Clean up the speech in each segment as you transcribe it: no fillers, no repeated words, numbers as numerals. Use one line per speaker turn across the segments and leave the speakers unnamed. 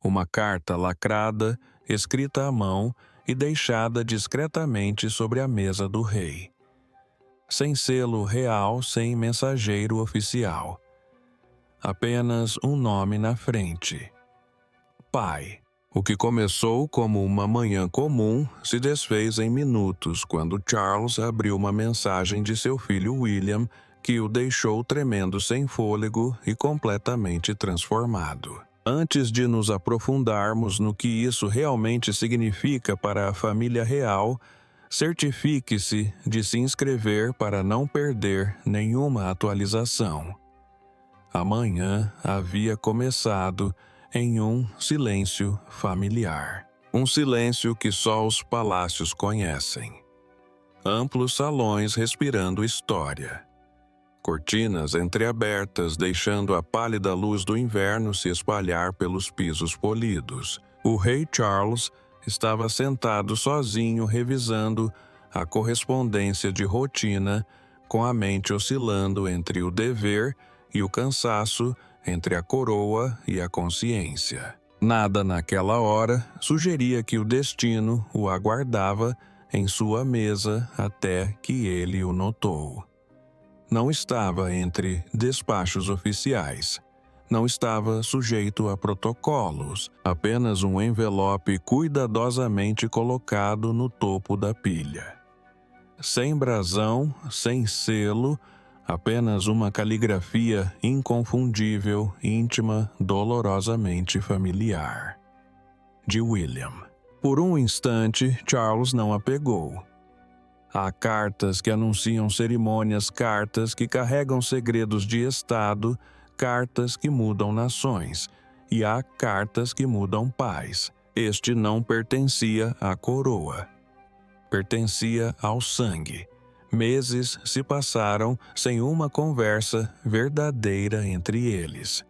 Uma carta lacrada, escrita à mão e deixada discretamente sobre a mesa do rei. Sem selo real, sem mensageiro oficial. Apenas um nome na frente. Pai. O que começou como uma manhã comum se desfez em minutos quando Charles abriu uma mensagem de seu filho William, que o deixou tremendo sem fôlego e completamente transformado. Antes de nos aprofundarmos no que isso realmente significa para a família real, certifique-se de se inscrever para não perder nenhuma atualização. Amanhã havia começado em um silêncio familiar. Um silêncio que só os palácios conhecem. Amplos salões respirando história. Cortinas entreabertas deixando a pálida luz do inverno se espalhar pelos pisos polidos. O rei Charles estava sentado sozinho revisando a correspondência de rotina, com a mente oscilando entre o dever e o cansaço, entre a coroa e a consciência. Nada naquela hora sugeria que o destino o aguardava em sua mesa até que ele o notou. Não estava entre despachos oficiais. Não estava sujeito a protocolos, apenas um envelope cuidadosamente colocado no topo da pilha. Sem brasão, sem selo, apenas uma caligrafia inconfundível, íntima, dolorosamente familiar. De William. Por um instante, Charles não a pegou. Há cartas que anunciam cerimônias, cartas que carregam segredos de Estado, cartas que mudam nações, e há cartas que mudam pais. Este não pertencia à coroa. Pertencia ao sangue. Meses se passaram sem uma conversa verdadeira entre eles.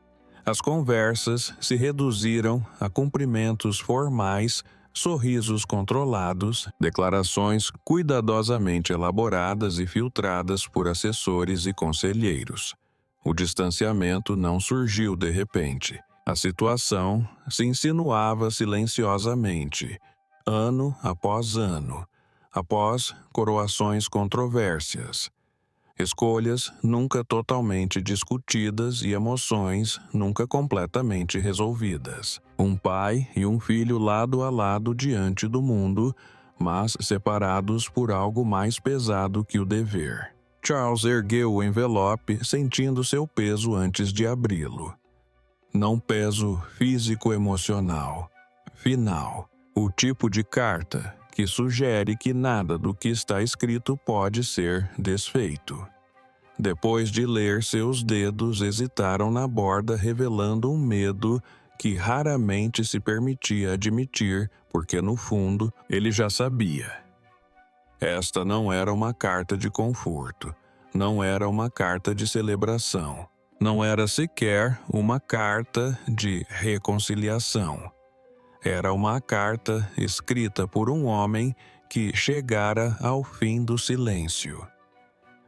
As conversas se reduziram a cumprimentos formais, sorrisos controlados, declarações cuidadosamente elaboradas e filtradas por assessores e conselheiros. O distanciamento não surgiu de repente. A situação se insinuava silenciosamente, ano após ano, após coroações controvérsias. Escolhas nunca totalmente discutidas e emoções nunca completamente resolvidas. Um pai e um filho lado a lado diante do mundo, mas separados por algo mais pesado que o dever. Charles ergueu o envelope, sentindo seu peso antes de abri-lo. Não peso físico-emocional. Final. O tipo de carta que sugere que nada do que está escrito pode ser desfeito. Depois de ler, seus dedos hesitaram na borda, revelando um medo que raramente se permitia admitir, porque no fundo ele já sabia. Esta não era uma carta de conforto, não era uma carta de celebração, não era sequer uma carta de reconciliação. Era uma carta escrita por um homem que chegara ao fim do silêncio.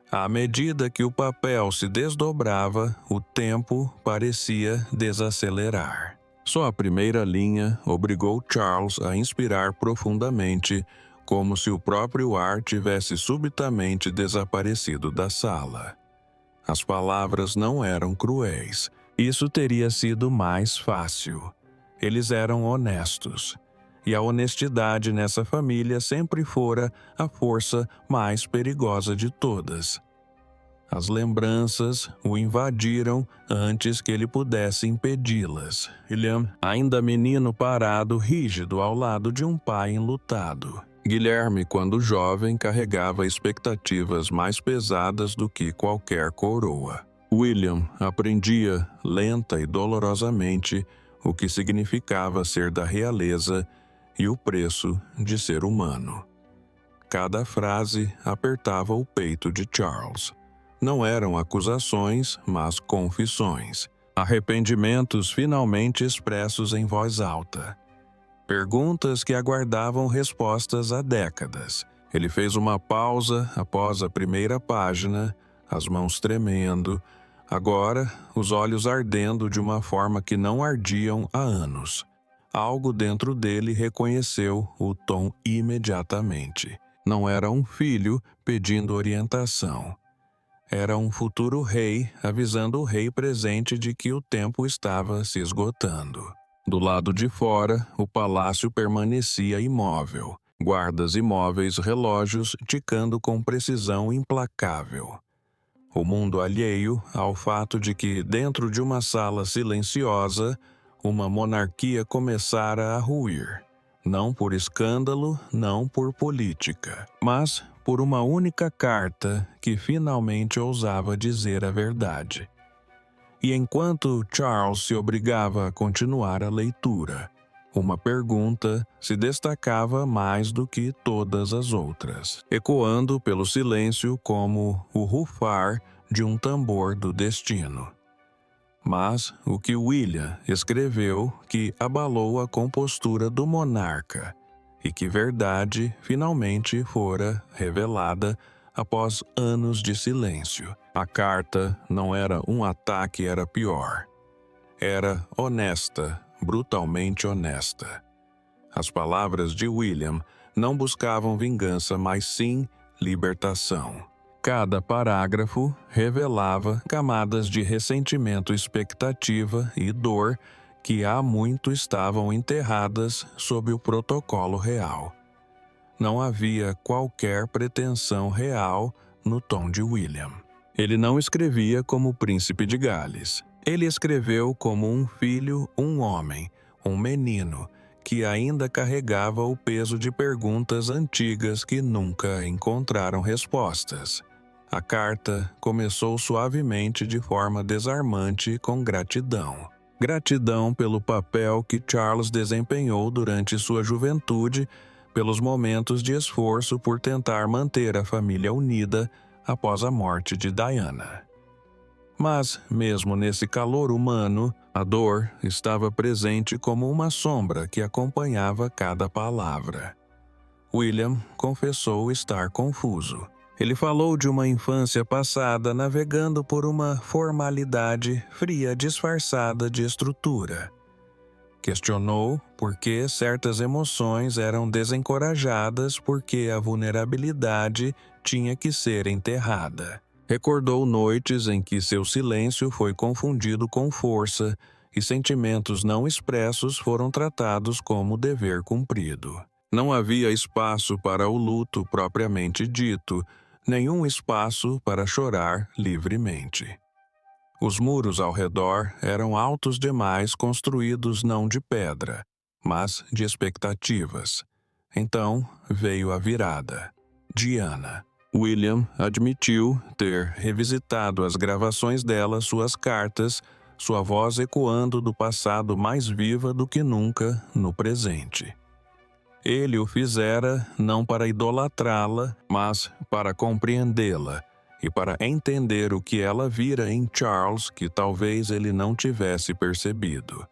À medida que o papel se desdobrava, o tempo parecia desacelerar. Só a primeira linha obrigou Charles a inspirar profundamente, como se o próprio ar tivesse subitamente desaparecido da sala. As palavras não eram cruéis. Isso teria sido mais fácil. Eles eram honestos. E a honestidade nessa família sempre fora a força mais perigosa de todas. As lembranças o invadiram antes que ele pudesse impedi-las. William, ainda menino parado, rígido ao lado de um pai enlutado. Guilherme, quando jovem, carregava expectativas mais pesadas do que qualquer coroa. William aprendia, lenta e dolorosamente, o que significava ser da realeza e o preço de ser humano. Cada frase apertava o peito de Charles. Não eram acusações, mas confissões. Arrependimentos finalmente expressos em voz alta. Perguntas que aguardavam respostas há décadas. Ele fez uma pausa após a primeira página, as mãos tremendo, agora os olhos ardendo de uma forma que não ardiam há anos. algo dentro dele reconheceu o tom imediatamente. Não era um filho pedindo orientação. Era um futuro rei avisando o rei presente de que o tempo estava se esgotando. Do lado de fora, o palácio permanecia imóvel. Guardas imóveis, relógios ticando com precisão implacável. O mundo alheio ao fato de que, dentro de uma sala silenciosa, uma monarquia começara a ruir. Não por escândalo, não por política, mas por uma única carta que finalmente ousava dizer a verdade. E enquanto Charles se obrigava a continuar a leitura, uma pergunta se destacava mais do que todas as outras, ecoando pelo silêncio como o rufar de um tambor do destino. Mas o que William escreveu que abalou a compostura do monarca e que verdade finalmente fora revelada após anos de silêncio. A carta não era um ataque, era pior. Era honesta, brutalmente honesta. As palavras de William não buscavam vingança, mas sim libertação. Cada parágrafo revelava camadas de ressentimento, expectativa e dor que há muito estavam enterradas sob o protocolo real. Não havia qualquer pretensão real no tom de William. Ele não escrevia como o príncipe de Gales. Ele escreveu como um filho, um homem, um menino, que ainda carregava o peso de perguntas antigas que nunca encontraram respostas. A carta começou suavemente de forma desarmante com gratidão. Gratidão pelo papel que Charles desempenhou durante sua juventude, pelos momentos de esforço por tentar manter a família unida após a morte de Diana. Mas, mesmo nesse calor humano, a dor estava presente como uma sombra que acompanhava cada palavra. William confessou estar confuso. Ele falou de uma infância passada navegando por uma formalidade fria disfarçada de estrutura. Questionou por que certas emoções eram desencorajadas, porque a vulnerabilidade tinha que ser enterrada. Recordou noites em que seu silêncio foi confundido com força e sentimentos não expressos foram tratados como dever cumprido. Não havia espaço para o luto propriamente dito, nenhum espaço para chorar livremente. Os muros ao redor eram altos demais, construídos não de pedra, mas de expectativas. Então veio a virada. Diana. William admitiu ter revisitado as gravações dela, suas cartas, sua voz ecoando do passado mais viva do que nunca no presente. Ele o fizera não para idolatrá-la, mas para compreendê-la e para entender o que ela vira em Charles que talvez ele não tivesse percebido.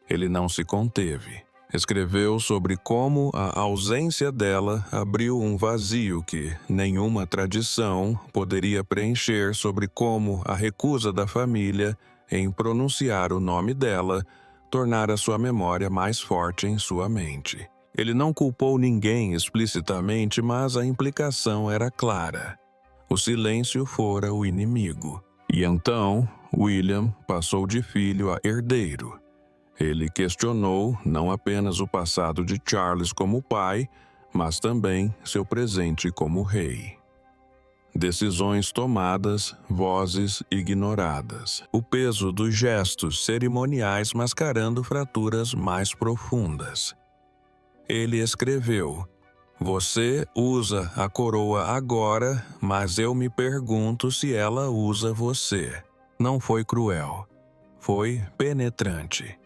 Ele não se conteve. Escreveu sobre como a ausência dela abriu um vazio que nenhuma tradição poderia preencher, sobre como a recusa da família em pronunciar o nome dela tornara sua memória mais forte em sua mente. Ele não culpou ninguém explicitamente, mas a implicação era clara. O silêncio fora o inimigo. E então, William passou de filho a herdeiro. Ele questionou não apenas o passado de Charles como pai, mas também seu presente como rei. Decisões tomadas, vozes ignoradas. O peso dos gestos cerimoniais mascarando fraturas mais profundas. Ele escreveu: "Você usa a coroa agora, mas eu me pergunto se ela usa você." Não foi cruel. Foi penetrante.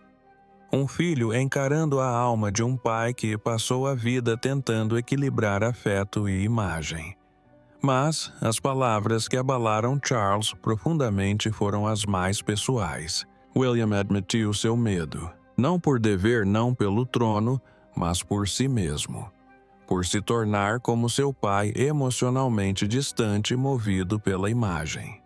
Um filho encarando a alma de um pai que passou a vida tentando equilibrar afeto e imagem. Mas as palavras que abalaram Charles profundamente foram as mais pessoais. William admitiu seu medo, não por dever, não pelo trono, mas por si mesmo. Por se tornar como seu pai, emocionalmente distante, movido pela imagem.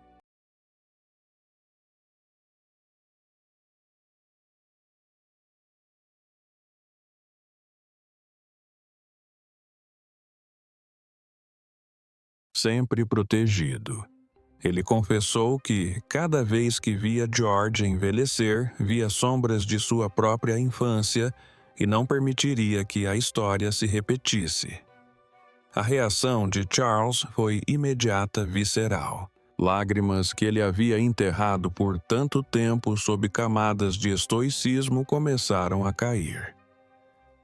sempre protegido. Ele confessou que, cada vez que via George envelhecer, via sombras de sua própria infância e não permitiria que a história se repetisse. A reação de Charles foi imediata, visceral. Lágrimas que ele havia enterrado por tanto tempo sob camadas de estoicismo começaram a cair.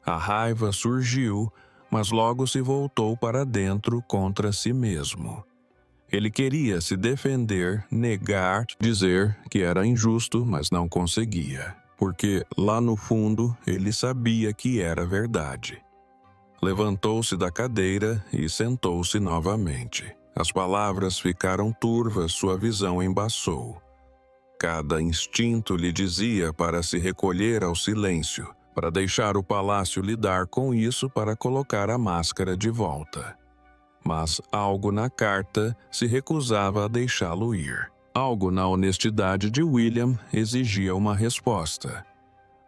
A raiva surgiu, mas logo se voltou para dentro contra si mesmo. Ele queria se defender, negar, dizer que era injusto, mas não conseguia, porque lá no fundo ele sabia que era verdade. Levantou-se da cadeira e sentou-se novamente. As palavras ficaram turvas, sua visão embaçou. Cada instinto lhe dizia para se recolher ao silêncio, para deixar o palácio lidar com isso, para colocar a máscara de volta. Mas algo na carta se recusava a deixá-lo ir. Algo na honestidade de William exigia uma resposta.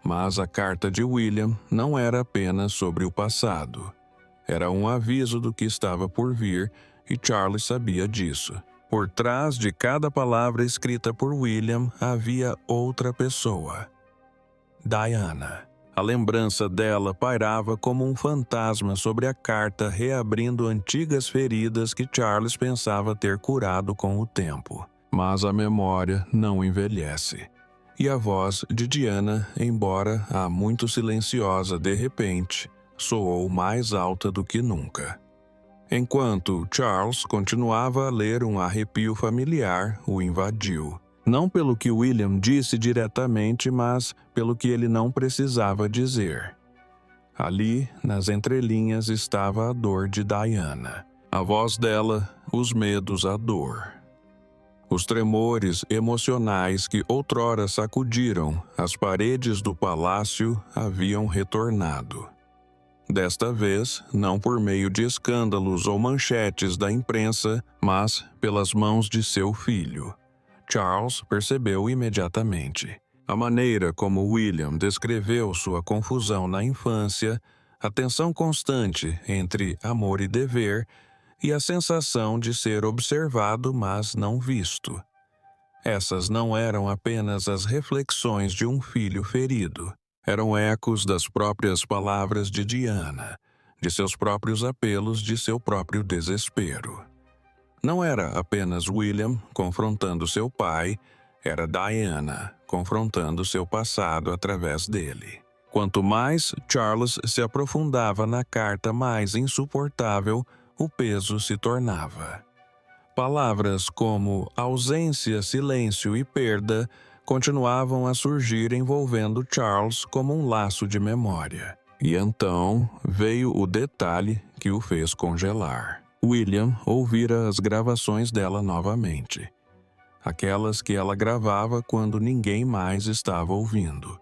Mas a carta de William não era apenas sobre o passado. Era um aviso do que estava por vir, e Charles sabia disso. Por trás de cada palavra escrita por William havia outra pessoa. Diana. A lembrança dela pairava como um fantasma sobre a carta, reabrindo antigas feridas que Charles pensava ter curado com o tempo. Mas a memória não envelhece. E a voz de Diana, embora há muito silenciosa de repente, soou mais alta do que nunca. Enquanto Charles continuava a ler, um arrepio familiar o invadiu. Não pelo que William disse diretamente, mas pelo que ele não precisava dizer. Ali, nas entrelinhas, estava a dor de Diana. A voz dela, os medos, a dor. Os tremores emocionais que outrora sacudiram as paredes do palácio haviam retornado. Desta vez, não por meio de escândalos ou manchetes da imprensa, mas pelas mãos de seu filho. Charles percebeu imediatamente. A maneira como William descreveu sua confusão na infância, a tensão constante entre amor e dever, e a sensação de ser observado, mas não visto. Essas não eram apenas as reflexões de um filho ferido. Eram ecos das próprias palavras de Diana, de seus próprios apelos, de seu próprio desespero. Não era apenas William confrontando seu pai, era Diana confrontando seu passado através dele. Quanto mais Charles se aprofundava na carta, mais insuportável o peso se tornava. Palavras como ausência, silêncio e perda continuavam a surgir, envolvendo Charles como um laço de memória. E então veio o detalhe que o fez congelar. William ouvira as gravações dela novamente. Aquelas que ela gravava quando ninguém mais estava ouvindo.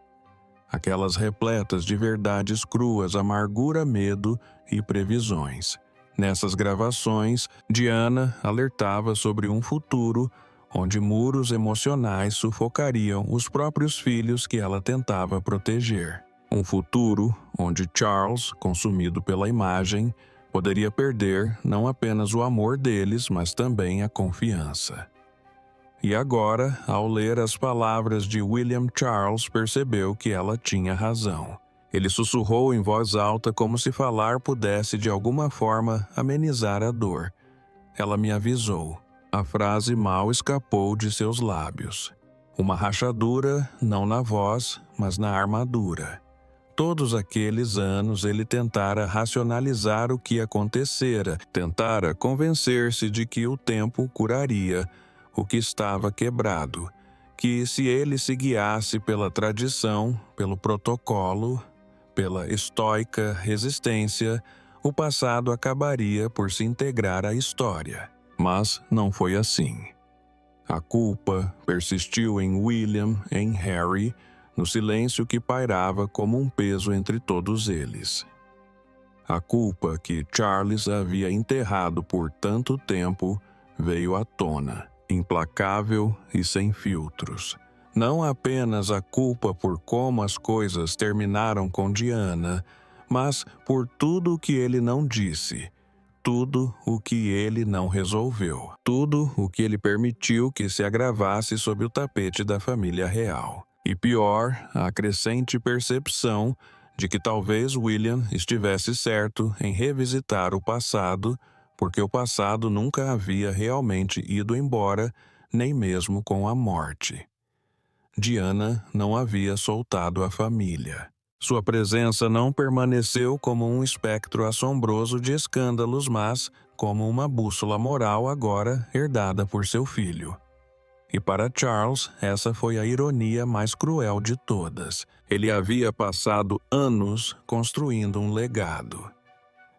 Aquelas repletas de verdades cruas, amargura, medo e previsões. Nessas gravações, Diana alertava sobre um futuro onde muros emocionais sufocariam os próprios filhos que ela tentava proteger. Um futuro onde Charles, consumido pela imagem, poderia perder não apenas o amor deles, mas também a confiança. E agora, ao ler as palavras de William, Charles percebeu que ela tinha razão. Ele sussurrou em voz alta, como se falar pudesse de alguma forma amenizar a dor. Ela me avisou. A frase mal escapou de seus lábios. Uma rachadura, não na voz, mas na armadura. Todos aqueles anos ele tentara racionalizar o que acontecera, tentara convencer-se de que o tempo curaria o que estava quebrado, que se ele se guiasse pela tradição, pelo protocolo, pela estoica resistência, o passado acabaria por se integrar à história. Mas não foi assim. A culpa persistiu em William, em Harry, no silêncio que pairava como um peso entre todos eles. A culpa que Charles havia enterrado por tanto tempo veio à tona, implacável e sem filtros. Não apenas a culpa por como as coisas terminaram com Diana, mas por tudo o que ele não disse, tudo o que ele não resolveu, tudo o que ele permitiu que se agravasse sob o tapete da família real. E pior, a crescente percepção de que talvez William estivesse certo em revisitar o passado, porque o passado nunca havia realmente ido embora, nem mesmo com a morte. Diana não havia soltado a família. Sua presença não permaneceu como um espectro assombroso de escândalos, mas como uma bússola moral agora herdada por seu filho. E para Charles, essa foi a ironia mais cruel de todas. Ele havia passado anos construindo um legado.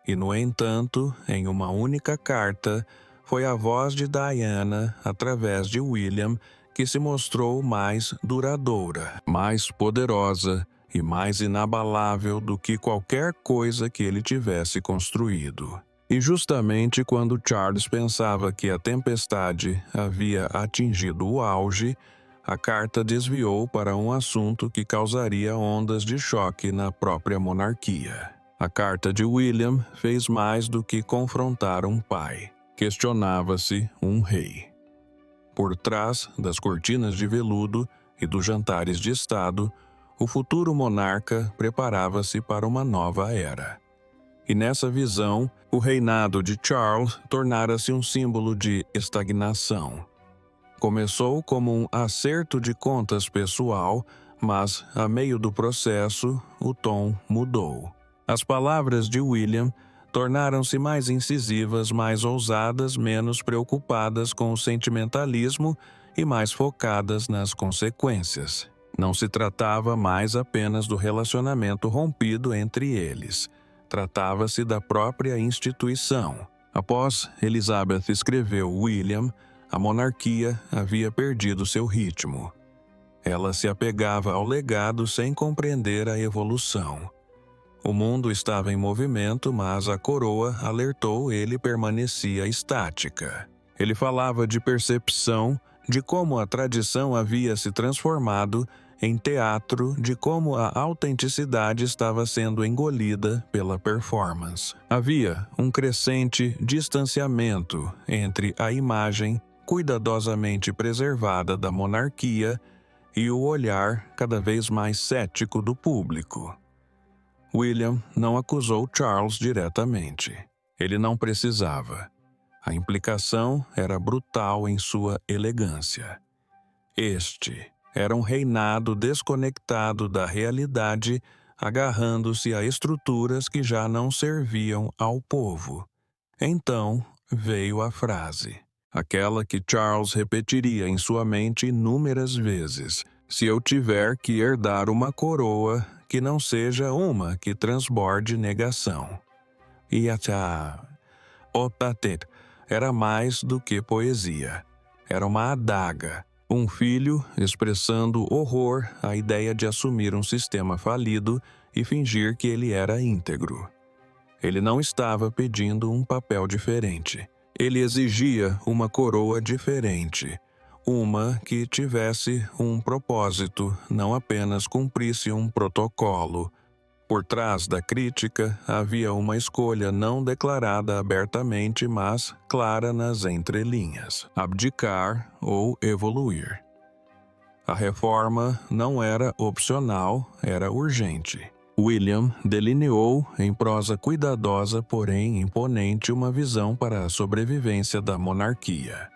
E, no entanto, em uma única carta, foi a voz de Diana, através de William, que se mostrou mais duradoura, mais poderosa e mais inabalável do que qualquer coisa que ele tivesse construído. E justamente quando Charles pensava que a tempestade havia atingido o auge, a carta desviou para um assunto que causaria ondas de choque na própria monarquia. A carta de William fez mais do que confrontar um pai. Questionava-se um rei. Por trás das cortinas de veludo e dos jantares de Estado, o futuro monarca preparava-se para uma nova era. E nessa visão, o reinado de Charles tornara-se um símbolo de estagnação. Começou como um acerto de contas pessoal, mas, a meio do processo, o tom mudou. As palavras de William tornaram-se mais incisivas, mais ousadas, menos preocupadas com o sentimentalismo e mais focadas nas consequências. Não se tratava mais apenas do relacionamento rompido entre eles. Tratava-se da própria instituição. Após Elizabeth escreveu William, a monarquia havia perdido seu ritmo. Ela se apegava ao legado sem compreender a evolução. O mundo estava em movimento, mas a coroa alertou, ele permanecia estática. Ele falava de percepção, de como a tradição havia se transformado em teatro, de como a autenticidade estava sendo engolida pela performance. Havia um crescente distanciamento entre a imagem cuidadosamente preservada da monarquia e o olhar cada vez mais cético do público. William não acusou Charles diretamente. Ele não precisava. A implicação era brutal em sua elegância. Este era um reinado desconectado da realidade, agarrando-se a estruturas que já não serviam ao povo. Então veio a frase, aquela que Charles repetiria em sua mente inúmeras vezes: se eu tiver que herdar uma coroa, que não seja uma que transborde negação. E o tater era mais do que poesia. Era uma adaga. Um filho expressando horror à ideia de assumir um sistema falido e fingir que ele era íntegro. Ele não estava pedindo um papel diferente. Ele exigia uma coroa diferente. Uma que tivesse um propósito, não apenas cumprisse um protocolo. Por trás da crítica, havia uma escolha não declarada abertamente, mas clara nas entrelinhas: abdicar ou evoluir. A reforma não era opcional, era urgente. William delineou, em prosa cuidadosa, porém imponente, uma visão para a sobrevivência da monarquia.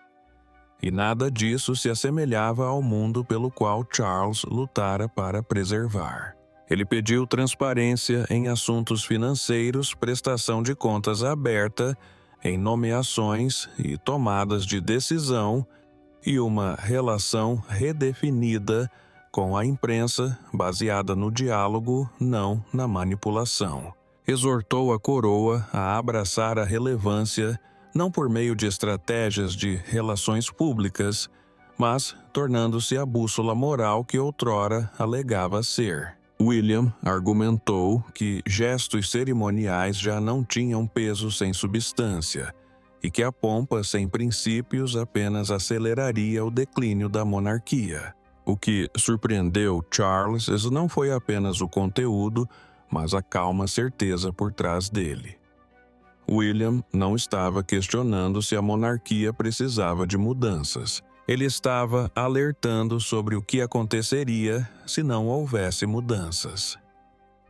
E nada disso se assemelhava ao mundo pelo qual Charles lutara para preservar. Ele pediu transparência em assuntos financeiros, prestação de contas aberta, em nomeações e tomadas de decisão, e uma relação redefinida com a imprensa, baseada no diálogo, não na manipulação. Exortou a coroa a abraçar a relevância, não por meio de estratégias de relações públicas, mas tornando-se a bússola moral que outrora alegava ser. William argumentou que gestos cerimoniais já não tinham peso sem substância e que a pompa sem princípios apenas aceleraria o declínio da monarquia. O que surpreendeu Charles não foi apenas o conteúdo, mas a calma certeza por trás dele. William não estava questionando se a monarquia precisava de mudanças. Ele estava alertando sobre o que aconteceria se não houvesse mudanças.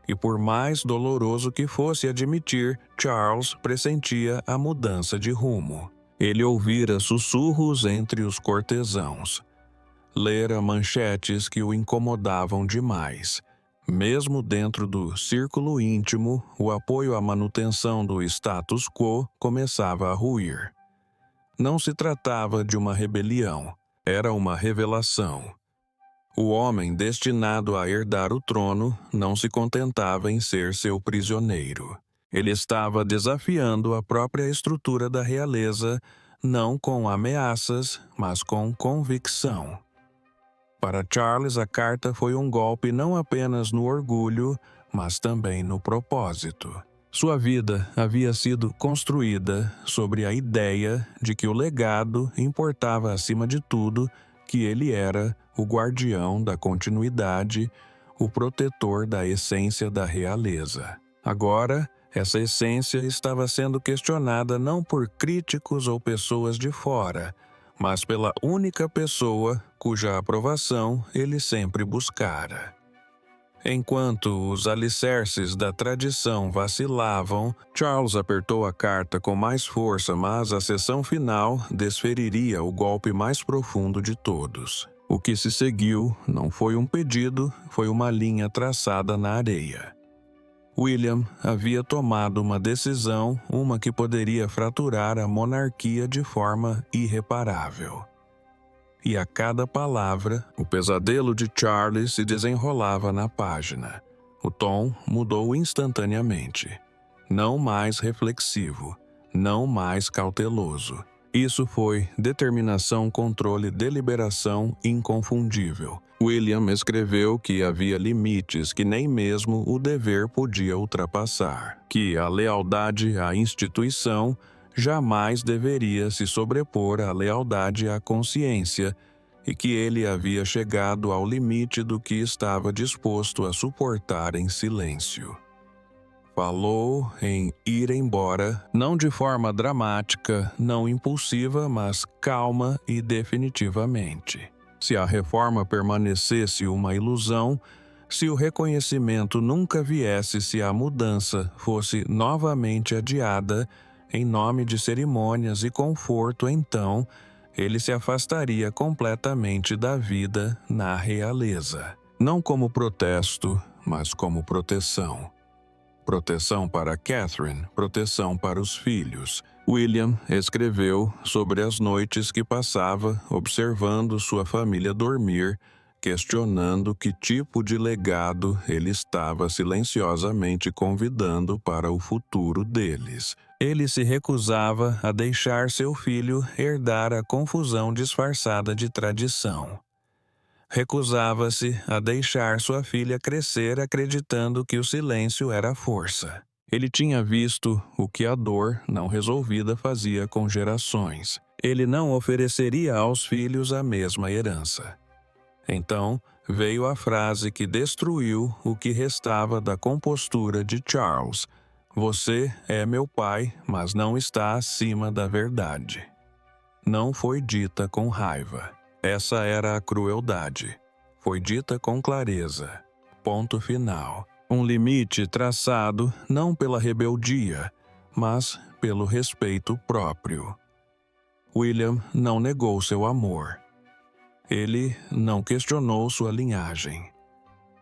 E por mais doloroso que fosse admitir, Charles pressentia a mudança de rumo. Ele ouvira sussurros entre os cortesãos. Lera manchetes que o incomodavam demais. Mesmo dentro do círculo íntimo, o apoio à manutenção do status quo começava a ruir. Não se tratava de uma rebelião, era uma revelação. O homem destinado a herdar o trono não se contentava em ser seu prisioneiro. Ele estava desafiando a própria estrutura da realeza, não com ameaças, mas com convicção. Para Charles, a carta foi um golpe não apenas no orgulho, mas também no propósito. Sua vida havia sido construída sobre a ideia de que o legado importava acima de tudo, que ele era o guardião da continuidade, o protetor da essência da realeza. Agora, essa essência estava sendo questionada não por críticos ou pessoas de fora, mas pela única pessoa cuja aprovação ele sempre buscara. Enquanto os alicerces da tradição vacilavam, Charles apertou a carta com mais força, mas a sessão final desferiria o golpe mais profundo de todos. O que se seguiu não foi um pedido, foi uma linha traçada na areia. William havia tomado uma decisão, uma que poderia fraturar a monarquia de forma irreparável. E a cada palavra, o pesadelo de Charles se desenrolava na página. O tom mudou instantaneamente. Não mais reflexivo, não mais cauteloso. Isso foi determinação, controle, deliberação inconfundível. William escreveu que havia limites que nem mesmo o dever podia ultrapassar, que a lealdade à instituição jamais deveria se sobrepor à lealdade à consciência e que ele havia chegado ao limite do que estava disposto a suportar em silêncio. Falou em ir embora, não de forma dramática, não impulsiva, mas calma e definitivamente. Se a reforma permanecesse uma ilusão, se o reconhecimento nunca viesse, se a mudança fosse novamente adiada, em nome de cerimônias e conforto, então, ele se afastaria completamente da vida na realeza. Não como protesto, mas como proteção. Proteção para Catherine, proteção para os filhos. William escreveu sobre as noites que passava observando sua família dormir, questionando que tipo de legado ele estava silenciosamente convidando para o futuro deles. Ele se recusava a deixar seu filho herdar a confusão disfarçada de tradição. Recusava-se a deixar sua filha crescer acreditando que o silêncio era força. Ele tinha visto o que a dor não resolvida fazia com gerações. Ele não ofereceria aos filhos a mesma herança. Então, veio a frase que destruiu o que restava da compostura de Charles: "Você é meu pai, mas não está acima da verdade." Não foi dita com raiva. Essa era a crueldade. Foi dita com clareza. Ponto final. Um limite traçado não pela rebeldia, mas pelo respeito próprio. William não negou seu amor. Ele não questionou sua linhagem.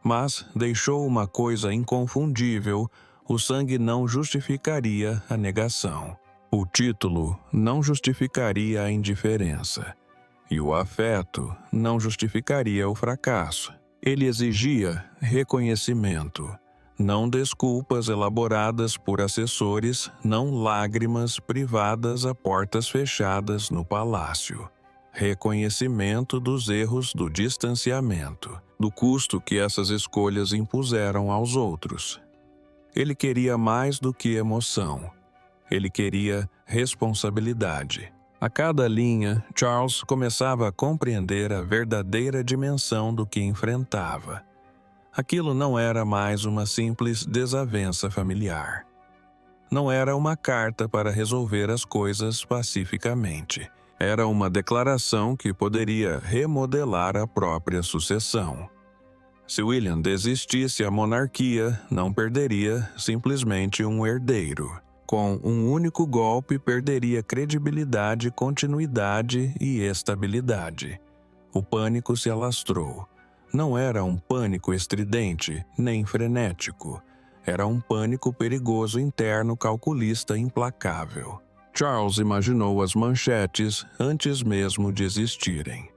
Mas deixou uma coisa inconfundível: o sangue não justificaria a negação. O título não justificaria a indiferença. E o afeto não justificaria o fracasso. Ele exigia reconhecimento, não desculpas elaboradas por assessores, não lágrimas privadas a portas fechadas no palácio. Reconhecimento dos erros do distanciamento, do custo que essas escolhas impuseram aos outros. Ele queria mais do que emoção. Ele queria responsabilidade. A cada linha, Charles começava a compreender a verdadeira dimensão do que enfrentava. Aquilo não era mais uma simples desavença familiar. não era uma carta para resolver as coisas pacificamente. Era uma declaração que poderia remodelar a própria sucessão. Se William desistisse, a monarquia não perderia simplesmente um herdeiro. Com um único golpe, perderia credibilidade, continuidade e estabilidade. O pânico se alastrou. Não era um pânico estridente, nem frenético. Era um pânico perigoso interno, calculista, implacável. Charles imaginou as manchetes antes mesmo de existirem.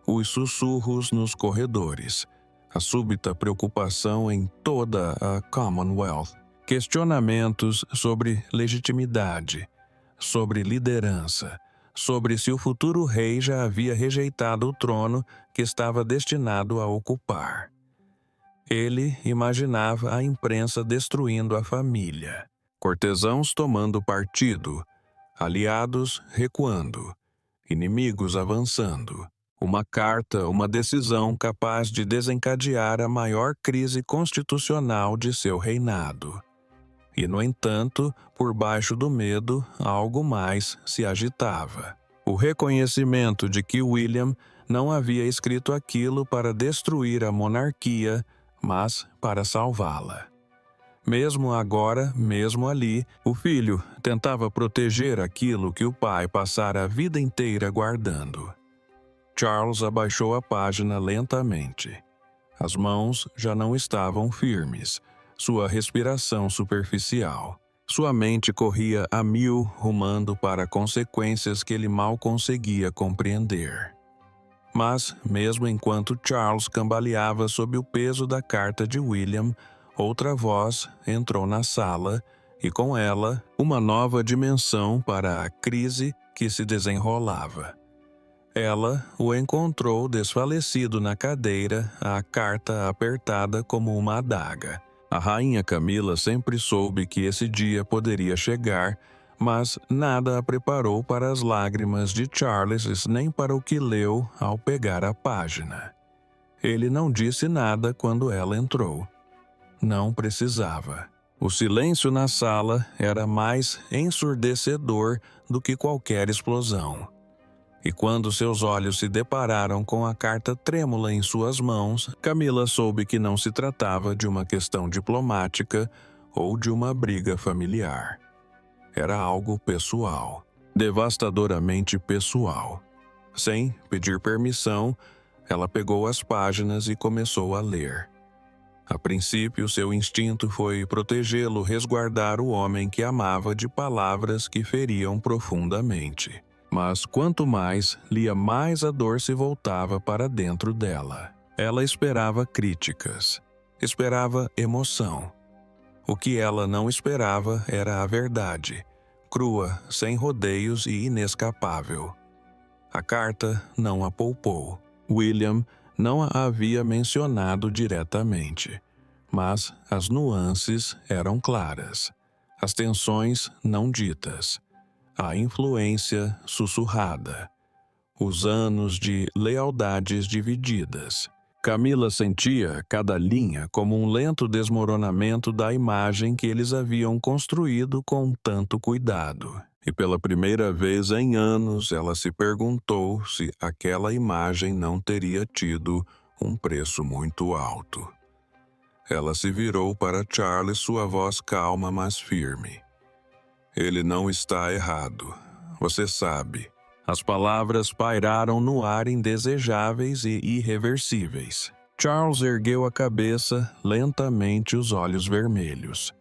Os sussurros nos corredores. A súbita preocupação em toda a Commonwealth. Questionamentos sobre legitimidade, sobre liderança, sobre se o futuro rei já havia rejeitado o trono que estava destinado a ocupar. Ele imaginava a imprensa destruindo a família, cortesãos tomando partido, aliados recuando, inimigos avançando. Uma carta, uma decisão capaz de desencadear a maior crise constitucional de seu reinado. E, no entanto, por baixo do medo, algo mais se agitava. O reconhecimento de que William não havia escrito aquilo para destruir a monarquia, mas para salvá-la. Mesmo agora, mesmo ali, o filho tentava proteger aquilo que o pai passara a vida inteira guardando. Charles abaixou a página lentamente. As mãos já não estavam firmes. Sua respiração superficial. Sua mente corria a mil, rumando para consequências que ele mal conseguia compreender. Mas, mesmo enquanto Charles cambaleava sob o peso da carta de William, outra voz entrou na sala e, com ela, uma nova dimensão para a crise que se desenrolava. Ela o encontrou desfalecido na cadeira, a carta apertada como uma adaga. A rainha Camila sempre soube que esse dia poderia chegar, mas nada a preparou para as lágrimas de Charles nem para o que leu ao pegar a página. Ele não disse nada quando ela entrou. Não precisava. O silêncio na sala era mais ensurdecedor do que qualquer explosão. E quando seus olhos se depararam com a carta trêmula em suas mãos, Camila soube que não se tratava de uma questão diplomática ou de uma briga familiar. Era algo pessoal, devastadoramente pessoal. Sem pedir permissão, ela pegou as páginas e começou a ler. A princípio, seu instinto foi protegê-lo, resguardar o homem que amava de palavras que feriam profundamente. Mas quanto mais lia, mais a dor se voltava para dentro dela. Ela esperava críticas, esperava emoção. O que ela não esperava era a verdade, crua, sem rodeios e inescapável. A carta não a poupou. William não a havia mencionado diretamente, mas as nuances eram claras, as tensões não ditas. A influência sussurrada. Os anos de lealdades divididas. Camila sentia cada linha como um lento desmoronamento da imagem que eles haviam construído com tanto cuidado. E pela primeira vez em anos, ela se perguntou se aquela imagem não teria tido um preço muito alto. Ela se virou para Charles, sua voz calma, mas firme. Ele não está errado. Você sabe. As palavras pairaram no ar indesejáveis e irreversíveis. Charles ergueu a cabeça, lentamente, os olhos vermelhos.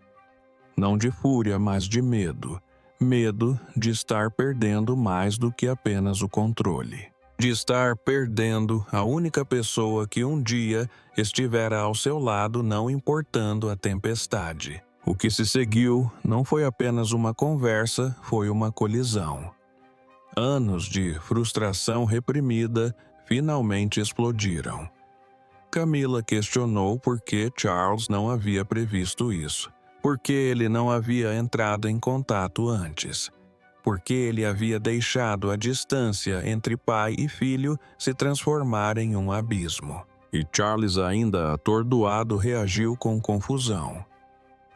Não de fúria, mas de medo. Medo de estar perdendo mais do que apenas o controle. De estar perdendo a única pessoa que um dia estivera ao seu lado, não importando a tempestade. O que se seguiu não foi apenas uma conversa, foi uma colisão. Anos de frustração reprimida finalmente explodiram. Camila questionou por que Charles não havia previsto isso. Por que ele não havia entrado em contato antes. Por que ele havia deixado a distância entre pai e filho se transformar em um abismo. E Charles, ainda atordoado, reagiu com confusão.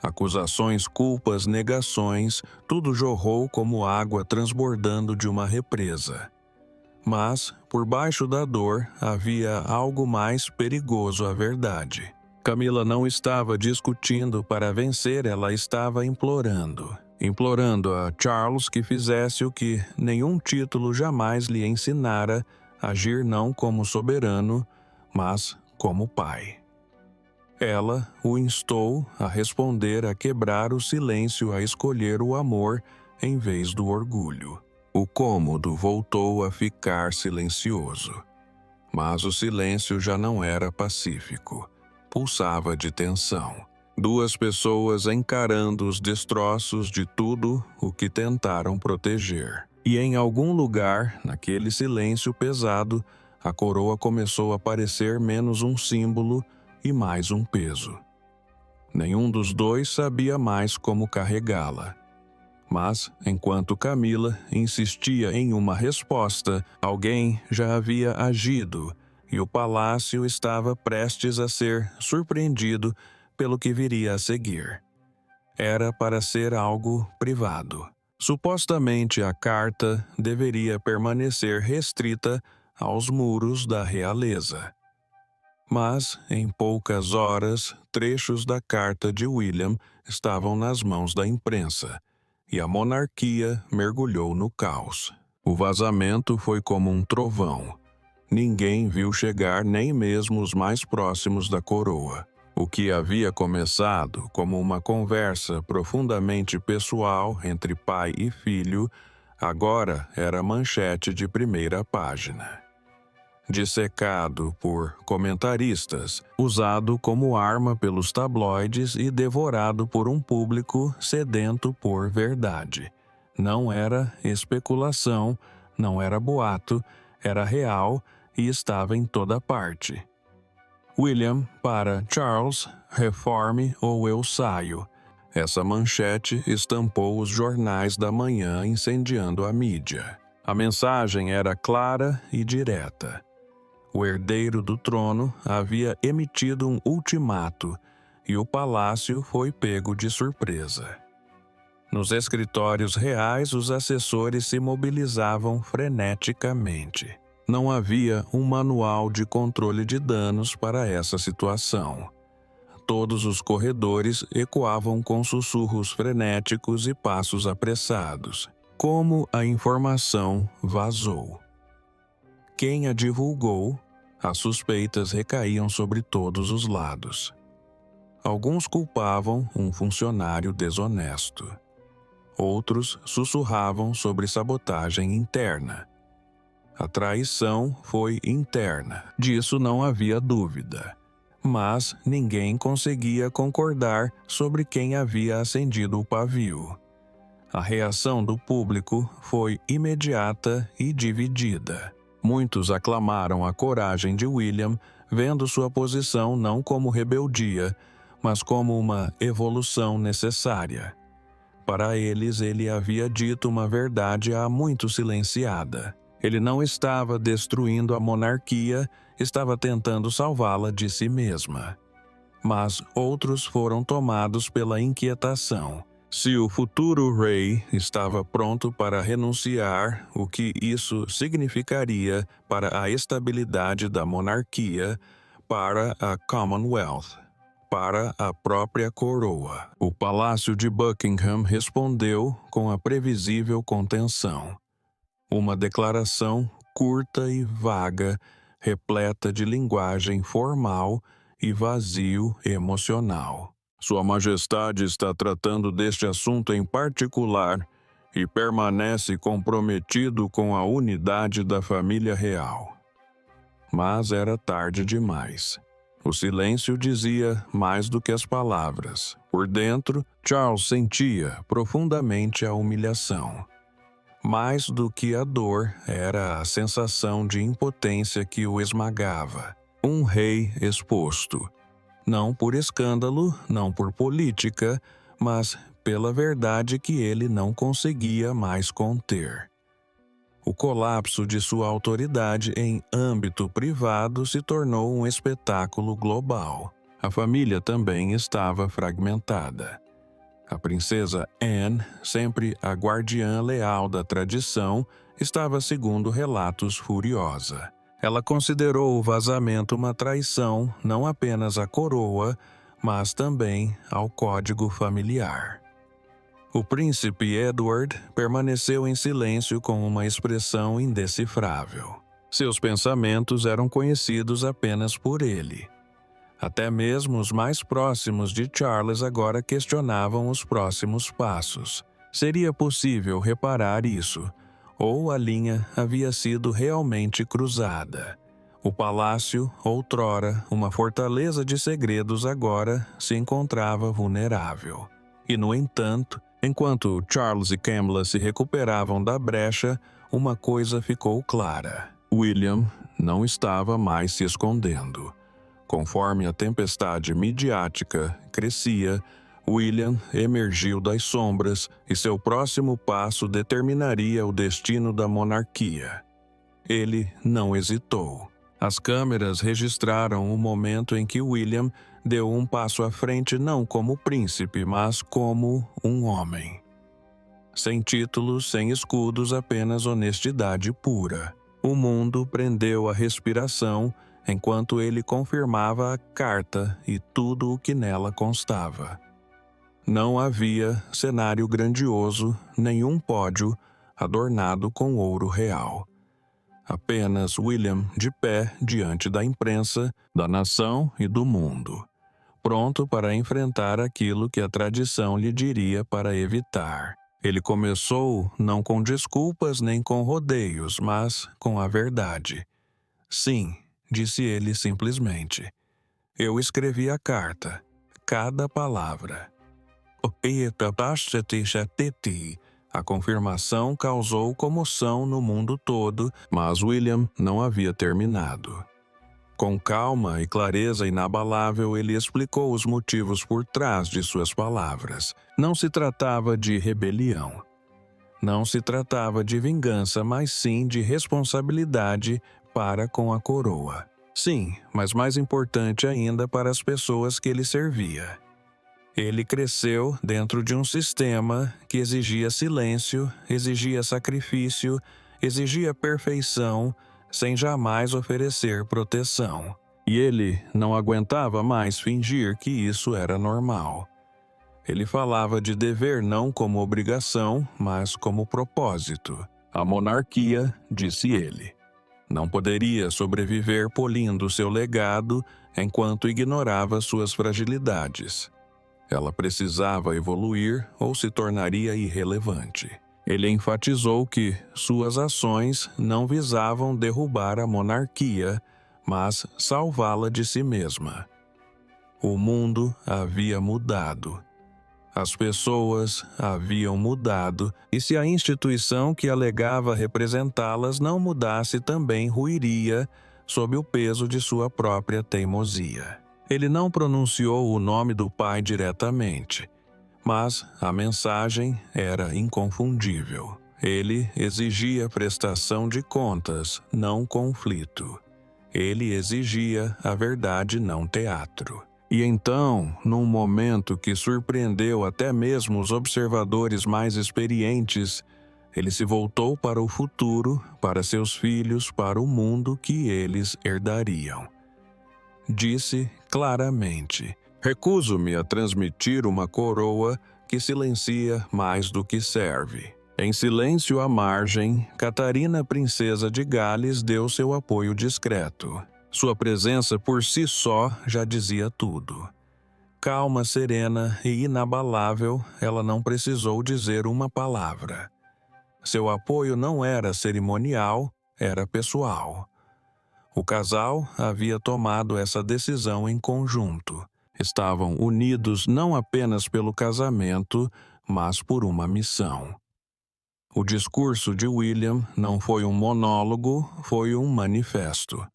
Acusações, culpas, negações, tudo jorrou como água transbordando de uma represa. Mas, por baixo da dor, havia algo mais perigoso, a verdade. Camila não estava discutindo para vencer, ela estava implorando. Implorando a Charles que fizesse o que nenhum título jamais lhe ensinara, agir não como soberano, mas como pai. Ela o instou a responder, a quebrar o silêncio, a escolher o amor em vez do orgulho. O cômodo voltou a ficar silencioso. Mas o silêncio já não era pacífico. Pulsava de tensão. Duas pessoas encarando os destroços de tudo o que tentaram proteger. E em algum lugar, naquele silêncio pesado, a coroa começou a parecer menos um símbolo e mais um peso. Nenhum dos dois sabia mais como carregá-la. Mas, enquanto Camila insistia em uma resposta, alguém já havia agido e o palácio estava prestes a ser surpreendido pelo que viria a seguir. Era para ser algo privado. Supostamente a carta deveria permanecer restrita aos muros da realeza. Mas, em poucas horas, trechos da carta de William estavam nas mãos da imprensa, e a monarquia mergulhou no caos. O vazamento foi como um trovão. Ninguém viu chegar, nem mesmo os mais próximos da coroa. O que havia começado como uma conversa profundamente pessoal entre pai e filho, agora era manchete de primeira página. Dissecado por comentaristas, usado como arma pelos tabloides e devorado por um público sedento por verdade. Não era especulação, não era boato, era real e estava em toda parte. William para Charles, reforme ou eu saio. Essa manchete estampou os jornais da manhã, incendiando a mídia. A mensagem era clara e direta. O herdeiro do trono havia emitido um ultimato e o palácio foi pego de surpresa. Nos escritórios reais, os assessores se mobilizavam freneticamente. Não havia um manual de controle de danos para essa situação. Todos os corredores ecoavam com sussurros frenéticos e passos apressados. Como a informação vazou? Quem a divulgou? As suspeitas recaíam sobre todos os lados. Alguns culpavam um funcionário desonesto. Outros sussurravam sobre sabotagem interna. A traição foi interna, disso não havia dúvida. Mas ninguém conseguia concordar sobre quem havia acendido o pavio. A reação do público foi imediata e dividida. Muitos aclamaram a coragem de William, vendo sua posição não como rebeldia, mas como uma evolução necessária. Para eles, ele havia dito uma verdade há muito silenciada. Ele não estava destruindo a monarquia, estava tentando salvá-la de si mesma. Mas outros foram tomados pela inquietação. Se o futuro rei estava pronto para renunciar, o que isso significaria para a estabilidade da monarquia, para a Commonwealth, para a própria coroa? O Palácio de Buckingham respondeu com a previsível contenção. Uma declaração curta e vaga, repleta de linguagem formal e vazio emocional. Sua Majestade está tratando deste assunto em particular e permanece comprometido com a unidade da família real. Mas era tarde demais. O silêncio dizia mais do que as palavras. Por dentro, Charles sentia profundamente a humilhação. Mais do que a dor, era a sensação de impotência que o esmagava. Um rei exposto. Não por escândalo, não por política, mas pela verdade que ele não conseguia mais conter. O colapso de sua autoridade em âmbito privado se tornou um espetáculo global. A família também estava fragmentada. A princesa Anne, sempre a guardiã leal da tradição, estava, segundo relatos, furiosa. Ela considerou o vazamento uma traição não apenas à coroa, mas também ao código familiar. O príncipe Edward permaneceu em silêncio com uma expressão indecifrável. Seus pensamentos eram conhecidos apenas por ele. Até mesmo os mais próximos de Charles agora questionavam os próximos passos. Seria possível reparar isso, ou a linha havia sido realmente cruzada. O palácio, outrora uma fortaleza de segredos, agora se encontrava vulnerável. E, no entanto, enquanto Charles e Camilla se recuperavam da brecha, uma coisa ficou clara: William não estava mais se escondendo. Conforme a tempestade midiática crescia, William emergiu das sombras e seu próximo passo determinaria o destino da monarquia. Ele não hesitou. As câmeras registraram o momento em que William deu um passo à frente, não como príncipe, mas como um homem. Sem títulos, sem escudos, apenas honestidade pura. O mundo prendeu a respiração enquanto ele confirmava a carta e tudo o que nela constava. Não havia cenário grandioso, nenhum pódio adornado com ouro real. Apenas William de pé diante da imprensa, da nação e do mundo, pronto para enfrentar aquilo que a tradição lhe diria para evitar. Ele começou não com desculpas nem com rodeios, mas com a verdade. Sim, disse ele simplesmente. Eu escrevi a carta, cada palavra. A confirmação causou comoção no mundo todo, mas William não havia terminado. Com calma e clareza inabalável, ele explicou os motivos por trás de suas palavras. Não se tratava de rebelião. Não se tratava de vingança, mas sim de responsabilidade para com a coroa. Sim, mas mais importante ainda, para as pessoas que ele servia. Ele cresceu dentro de um sistema que exigia silêncio, exigia sacrifício, exigia perfeição, sem jamais oferecer proteção. E ele não aguentava mais fingir que isso era normal. Ele falava de dever não como obrigação, mas como propósito. A monarquia, disse ele, não poderia sobreviver polindo seu legado enquanto ignorava suas fragilidades. Ela precisava evoluir ou se tornaria irrelevante. Ele enfatizou que suas ações não visavam derrubar a monarquia, mas salvá-la de si mesma. O mundo havia mudado. As pessoas haviam mudado, e se a instituição que alegava representá-las não mudasse, também ruiria sob o peso de sua própria teimosia. Ele não pronunciou o nome do pai diretamente, mas a mensagem era inconfundível. Ele exigia prestação de contas, não conflito. Ele exigia a verdade, não teatro. E então, num momento que surpreendeu até mesmo os observadores mais experientes, ele se voltou para o futuro, para seus filhos, para o mundo que eles herdariam. Disse claramente: recuso-me a transmitir uma coroa que silencia mais do que serve. Em silêncio à margem, Catarina, princesa de Gales, deu seu apoio discreto. Sua presença por si só já dizia tudo. Calma, serena e inabalável, ela não precisou dizer uma palavra. Seu apoio não era cerimonial, era pessoal. O casal havia tomado essa decisão em conjunto. Estavam unidos não apenas pelo casamento, mas por uma missão. O discurso de William não foi um monólogo, foi um manifesto.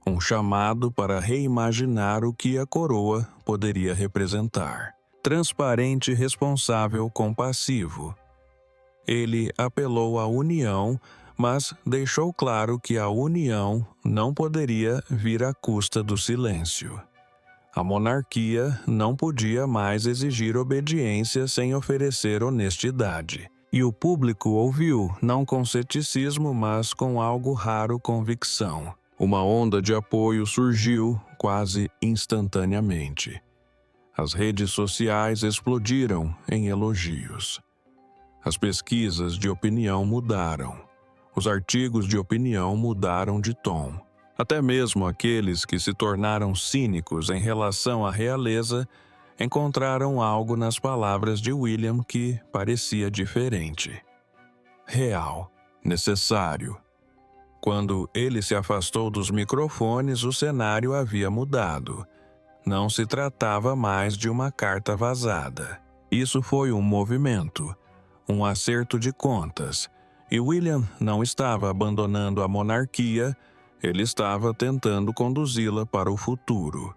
Um chamado para reimaginar o que a coroa poderia representar. Transparente, responsável, compassivo. Ele apelou à união, mas deixou claro que a união não poderia vir à custa do silêncio. A monarquia não podia mais exigir obediência sem oferecer honestidade. E o público ouviu, não com ceticismo, mas com algo raro convicção. Uma onda de apoio surgiu quase instantaneamente. As redes sociais explodiram em elogios. As pesquisas de opinião mudaram. Os artigos de opinião mudaram de tom. Até mesmo aqueles que se tornaram cínicos em relação à realeza encontraram algo nas palavras de William que parecia diferente. Real, necessário. Quando ele se afastou dos microfones, o cenário havia mudado. Não se tratava mais de uma carta vazada. Isso foi um movimento, um acerto de contas, e William não estava abandonando a monarquia, ele estava tentando conduzi-la para o futuro.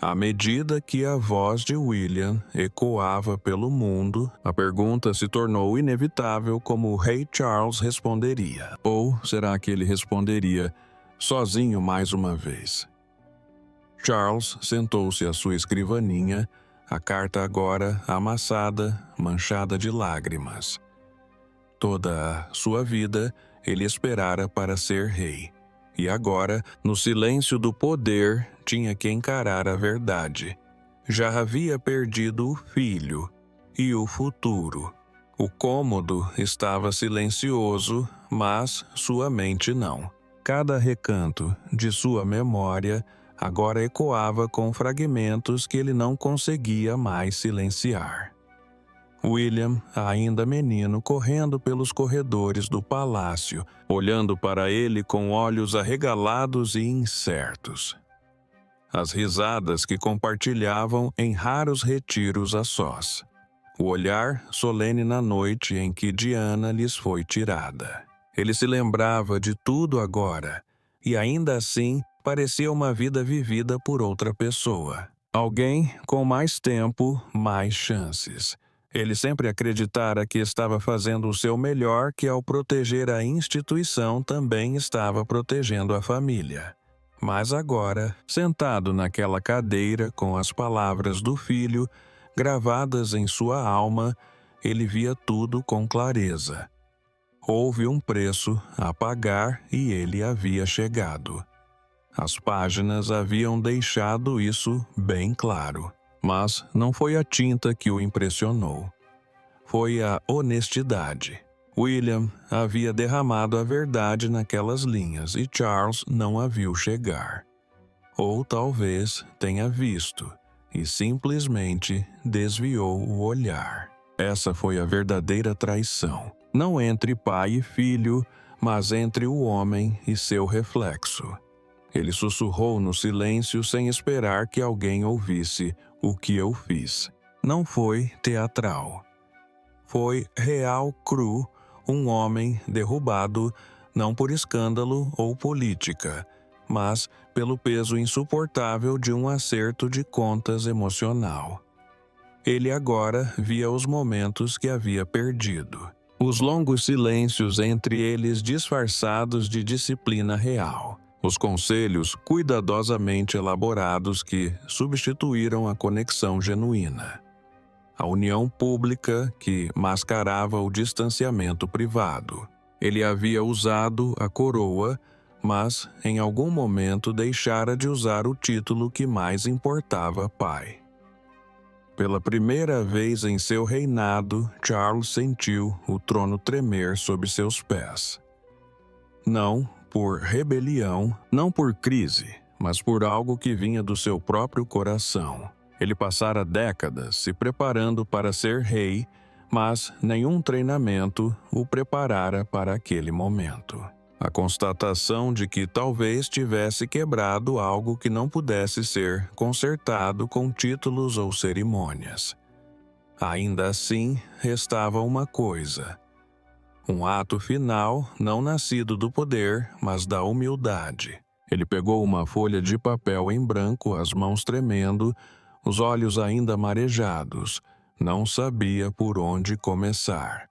À medida que a voz de William ecoava pelo mundo, a pergunta se tornou inevitável como o rei Charles responderia. Ou será que ele responderia sozinho mais uma vez? Charles sentou-se à sua escrivaninha, a carta agora amassada, manchada de lágrimas. Toda a sua vida ele esperara para ser rei. E agora, no silêncio do poder, tinha que encarar a verdade. Já havia perdido o filho e o futuro. O cômodo estava silencioso, mas sua mente não. Cada recanto de sua memória agora ecoava com fragmentos que ele não conseguia mais silenciar. William, ainda menino, correndo pelos corredores do palácio, olhando para ele com olhos arregalados e incertos. As risadas que compartilhavam em raros retiros a sós. O olhar solene na noite em que Diana lhes foi tirada. Ele se lembrava de tudo agora, e ainda assim parecia uma vida vivida por outra pessoa. Alguém com mais tempo, mais chances. Ele sempre acreditara que estava fazendo o seu melhor, que ao proteger a instituição também estava protegendo a família. Mas agora, sentado naquela cadeira com as palavras do filho gravadas em sua alma, ele via tudo com clareza. Houve um preço a pagar e ele havia chegado. As páginas haviam deixado isso bem claro. Mas não foi a tinta que o impressionou. Foi a honestidade. William havia derramado a verdade naquelas linhas e Charles não a viu chegar. Ou talvez tenha visto e simplesmente desviou o olhar. Essa foi a verdadeira traição. Não entre pai e filho, mas entre o homem e seu reflexo. Ele sussurrou no silêncio sem esperar que alguém ouvisse o que eu fiz. Não foi teatral. Foi real cru, um homem derrubado não por escândalo ou política, mas pelo peso insuportável de um acerto de contas emocional. Ele agora via os momentos que havia perdido. Os longos silêncios entre eles disfarçados de disciplina real. Os conselhos cuidadosamente elaborados que substituíram a conexão genuína. A união pública que mascarava o distanciamento privado. Ele havia usado a coroa, mas em algum momento deixara de usar o título que mais importava pai. Pela primeira vez em seu reinado, Charles sentiu o trono tremer sob seus pés. Não por rebelião, não por crise, mas por algo que vinha do seu próprio coração. Ele passara décadas se preparando para ser rei, mas nenhum treinamento o preparara para aquele momento. A constatação de que talvez tivesse quebrado algo que não pudesse ser consertado com títulos ou cerimônias. Ainda assim, restava uma coisa. Um ato final não nascido do poder, mas da humildade. Ele pegou uma folha de papel em branco, as mãos tremendo, os olhos ainda marejados. Não sabia por onde começar.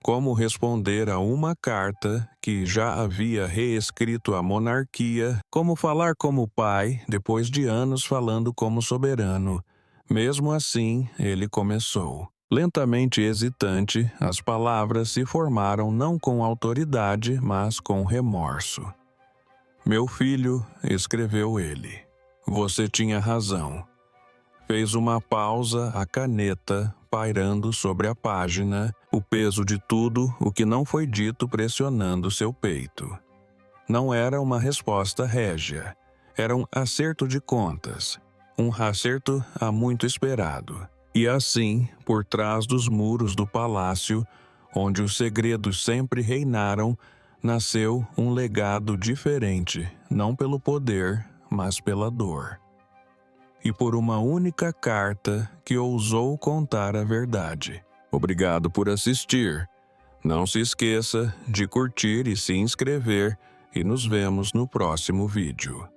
como responder a uma carta que já havia reescrito a monarquia, como falar como pai depois de anos falando como soberano. Mesmo assim, ele começou. Lentamente hesitante, as palavras se formaram não com autoridade, mas com remorso. Meu filho, escreveu ele, você tinha razão. Fez uma pausa, a caneta pairando sobre a página, o peso de tudo o que não foi dito pressionando seu peito. Não era uma resposta régia, era um acerto de contas, um acerto há muito esperado. E assim, por trás dos muros do palácio, onde os segredos sempre reinaram, nasceu um legado diferente, não pelo poder, mas pela dor. E por uma única carta que ousou contar a verdade. Obrigado por assistir. Não se esqueça de curtir e se inscrever, e nos vemos no próximo vídeo.